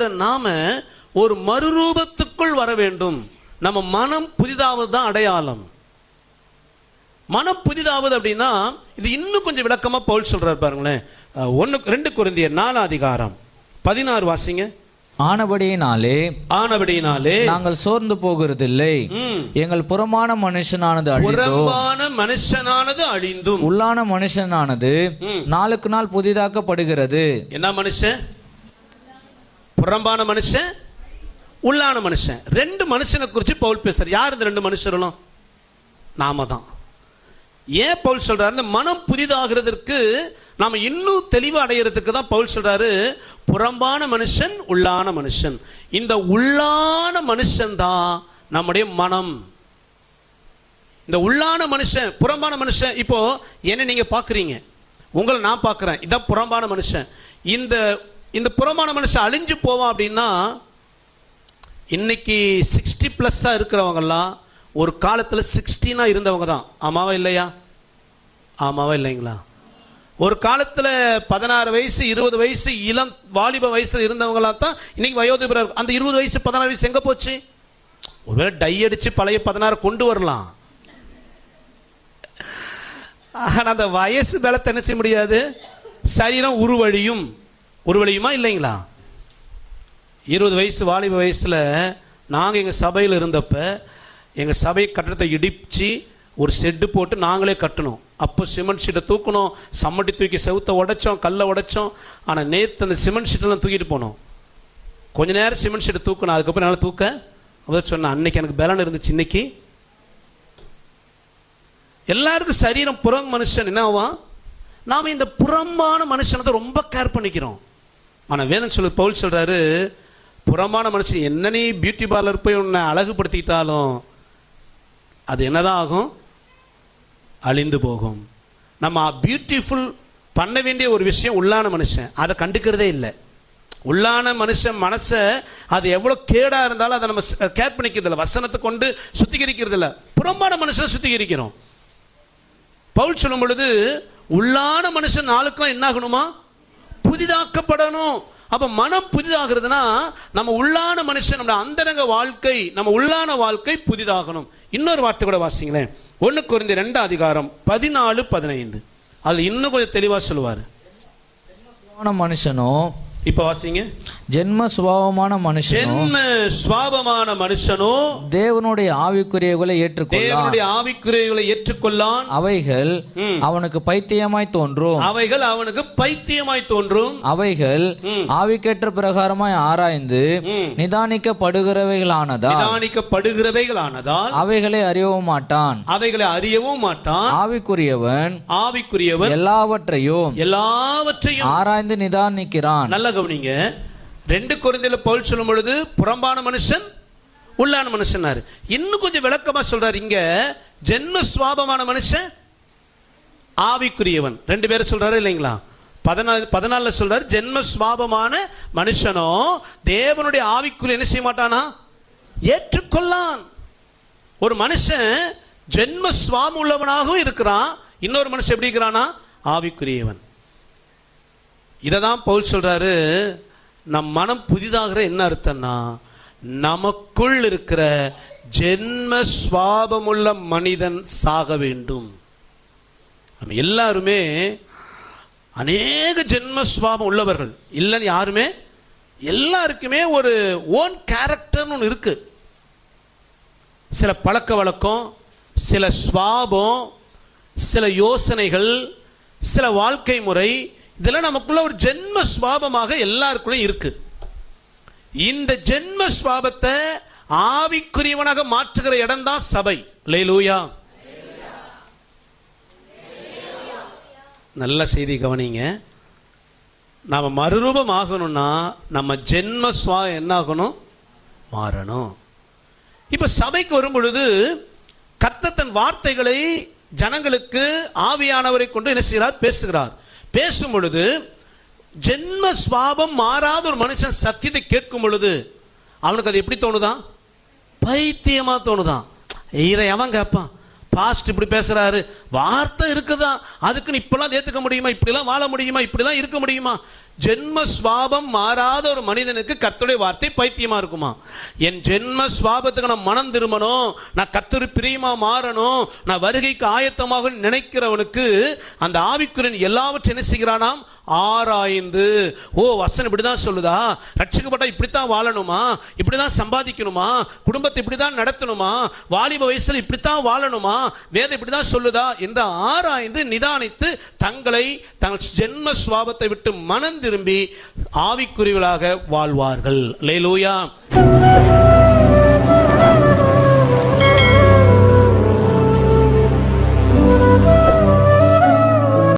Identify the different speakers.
Speaker 1: இருக்கிற நாம ஒரு மறுரூபத்துக்குள் வர வேண்டும். நம்ம மனம் புதிதாவது தான் அடையாளம். மனம் புதிதாவது அப்படின்னா இது இன்னும் கொஞ்சம் விளக்கமா பவுல் சொல்றாரு பாருங்களேன். 2 கொரிந்தியர் 4:16 வாசிங்க.
Speaker 2: ஆனபடியினாலே நாங்கள் சோர்ந்து போகிறதில்லை. எங்கள் புறமான மனுஷனானது
Speaker 1: அழிந்தும்
Speaker 2: உள்ளான மனுஷனானது நாளுக்கு நாள் புதிதாக்கப்படுகிறது.
Speaker 1: என்ன மனுஷன்? புறம்பான மனுஷன், உள்ளான மனுஷன். 2 மனுஷனை குறித்து பவுல் பேசுறார். யார் இந்த 2 மனுஷர்களும்? நாம தான். ஏன் பவுல் சொல்றாரு? இந்த மனம் புதிதாகிறதுக்கு நாம இன்னும் தெளிவு அடைகிறதுக்கு தான் பவுல் சொல்றாரு புறம்பான மனுஷன், உள்ளான மனுஷன். இந்த உள்ளான மனுஷன் தான் நம்முடைய மனம். இந்த உள்ளான மனுஷன், புறம்பான மனுஷன். இப்போ என்ன நீங்க பாக்குறீங்க, உங்களை நான் பார்க்கிறேன், இதான் புறம்பான மனுஷன். இந்த புறம்பான மனுஷன் அழிஞ்சு போவான் அப்படின்னா, இன்னைக்கு 60+ இருக்கிறவங்கலாம் ஒரு காலத்தில் 16 இருந்தவங்க தான். ஆமாவா இல்லையா? ஆமாவா இல்லைங்களா? ஒரு காலத்தில் 16 வயசு 20 வயசு இளம் வாலிப வயசுல இருந்தவங்களா தான் இன்னைக்கு வயோதிபர். அந்த 20 வயசு 16 வயசு எங்க போச்சு? ஒருவேளை டை அடிச்சு பழைய 16 கொண்டு வரலாம். ஆனா அந்த வயசு பலத்தை என்ன செய்ய முடியாது. சரீரம் உருவழியுமா இல்லைங்களா? 20 வயசு வாலிப வயசுல நாங்க எங்க சபையில் இருந்தப்ப எங்க சபை கட்டடத்தை இடிச்சு ஒரு செட்டு போட்டு நாங்களே கட்டணும். அப்போ சிமெண்ட் ஷீட்டை தூக்கணும், சம்மட்டி தூக்கி செவுத்தை உடைச்சோம், கல்லை உடைச்சோம். ஆனால் நேற்று அந்த சிமெண்ட் ஷீட்டெல்லாம் தூக்கிட்டு போனோம். கொஞ்ச நேரம் சிமெண்ட் ஷீட்டை தூக்கணும், அதுக்கப்புறம் என்னால் தூக்க அப்போ சொன்னேன். அன்னைக்கு எனக்கு பலன் இருந்துச்சு. இன்னைக்கு எல்லாருக்கும் சரீரம் புறம் மனுஷன் என்ன ஆவான்? நாம் இந்த புறம்பான மனுஷனை ரொம்ப கேர் பண்ணிக்கிறோம். ஆனால் வேதம் சொல்லு, பவுல் சொல்றாரு புறம்பான மனுஷன் என்ன நீ பியூட்டி பார்லர் போய் உன்னை அழகுபடுத்திக்கிட்டாலும் அது என்னதான் ஆகும்? அழிந்து போகும். நம்ம பியூட்டிஃபுல் பண்ண வேண்டிய ஒரு விஷயம் உள்ளான மனுஷன், அதை கண்டுக்கிறதே இல்லை. உள்ளான மனுஷன் மனசை அது எவ்வளோ கேடாக இருந்தாலும் அதை நம்ம கேர் பண்ணிக்கிறது இல்லை, வசனத்தை கொண்டு சுத்திகரிக்கிறது இல்லை. புறம்பான மனுஷனை சுத்திகரிக்கிறோம். பவுல் சொல்லும் பொழுது உள்ளான மனுஷன் நாளுக்கெல்லாம் என்ன ஆகணுமா? புதிதாக்கப்படணும். அப்ப மனம் புதிதாகிறதுனா நம்ம உள்ளான மனுஷன், நம்ம அந்தரங்க வாழ்க்கை, நம்ம உள்ளான வாழ்க்கை புதிதாகணும். இன்னொரு வார்த்தை கூட வாசிங்களேன். 1 கொரிந்தியர் 2:14-15 அது இன்னும் கொஞ்சம் தெளிவா சொல்லுவாரு.
Speaker 2: மனுஷனோ
Speaker 1: இப்ப வாசிங்க.
Speaker 2: ஜென்ம சுபாவமான
Speaker 1: மனுஷனோ
Speaker 2: தேவனுடைய ஆவிக்குரியவைகளை
Speaker 1: ஏற்றுக்கொள்ளான்.
Speaker 2: அவைகள் அவனுக்கு பைத்தியமாய் தோன்றும். அவைகள் ஆவிக்கேற்ற பிரகாரமாய் ஆராய்ந்து நிதானிக்கப்படுகிறவைகளானதால் அவைகளை அறியவும் மாட்டான். ஆவிக்குரியவன் எல்லாவற்றையும் ஆராய்ந்து நிதானிக்கிறான்.
Speaker 1: நல்ல கவனிங்க. 2 கொரிந்தியர் பவுல் சொல்லும் பொழுது புறம்பான மனுஷன், உள்ளான மனுஷன். இன்னும் கொஞ்சம் விளக்கமா சொல்றாரு. இங்க ஜென்ம சுவாபமான மனுஷன், ஆவிக்குரியவன். 2 பேரும் சொல்றாரு இல்லைங்களா? 14 சொல்றாரு ஜென்ம சுவாபமான மனுஷனோ தேவனுடைய ஆவிக்குரிய என்ன செய்ய மாட்டானா? ஏற்றுக்கொள்ளான். ஒரு மனுஷன் ஜென்ம சுவாபம் உள்ளவனாகவும் இருக்கிறான், இன்னொரு மனுஷன் எப்படி இருக்கிறானா? ஆவிக்குரியவன். இததான் பவுல் சொல்றாரு நம் மனம் புதிதாகிற என்ன அர்த்தம்னா, நமக்குள் இருக்கிற ஜென்ம சுவாபமுள்ள மனிதன் சாக வேண்டும். நம்ம எல்லாருமே அநேக ஜென்ம சுவாபம் உள்ளவர்கள் இல்லைன்னு யாருமே, எல்லாருக்குமே ஒரு ஓன் கேரக்டர்னு ஒன்று இருக்கு. சில பழக்க வழக்கம், சில சுவாபம், சில யோசனைகள், சில வாழ்க்கை முறை, இதெல்லாம் நமக்குள்ள ஒரு ஜென்ம சுவாபமாக எல்லாருக்குள்ள இருக்கு. இந்த ஜென்ம சுவாபத்தை ஆவிக்குரியவனாக மாற்றுகிற இடம் தான் சபை. அல்லேலூயா. நல்ல செய்தி கவனிங்க. நாம மறுரூபம் ஆகணும்னா நம்ம ஜென்ம சுவாபம் என்ன ஆகணும்? மாறணும். இப்ப சபைக்கு வரும் பொழுது கர்த்தர் தன் வார்த்தைகளை ஜனங்களுக்கு ஆவியானவரை கொண்டு என்ன செய்கிறார்? பேசுகிறார். பேசும் பொழுது ஜென்ம சுவாபம் மாறாத ஒரு மனுஷன் சத்தியத்தை கேட்கும் பொழுது அவனுக்கு அது எப்படி தோணுதான்? பைத்தியமா தோணுதான். இதை எவன் கேட்பான்? பாஸ்ட் இப்படி பேசுறாரு, வார்த்தை இருக்குதான், அதுக்குன்னு இப்பெல்லாம் ஏத்துக்க முடியுமா? இப்படிலாம் வாழ முடியுமா? இப்படிலாம் இருக்க முடியுமா? ஜென்ம சுவாபம் மாறாத ஒரு மனிதனுக்கு கர்த்தருடைய வார்த்தை பைத்தியமா இருக்குமா? என் ஜென்ம சுவாபத்துக்கு நான் மனம் திரும்பணும், நான் கர்த்தர் பிரியமா மாறணும், நான் வருகைக்கு ஆயத்தமாக நினைக்கிறவனுக்கு அந்த ஆவிக்குரியன் எல்லாவற்றையும் என்ன செய்கிறானாம்? ஆராய்ந்து. ஓ, வசனம் இப்படிதான் சொல்லுதா? ரட்சிக்கப்பட்ட இப்படித்தான் வாழணுமா? இப்படிதான் சம்பாதிக்கணுமா? குடும்பத்தை இப்படிதான் நடத்தணுமா? வாலிப வயசுல இப்படித்தான் வாழணுமா? வேதம் இப்படிதான் சொல்லுதா என்று ஆராய்ந்து நிதானித்து தங்கள் ஜென்ம சுவாபத்தை விட்டு மனம் திரும்பி ஆவிக்குரியவர்களாக வாழ்வார்கள். அல்லேலூயா.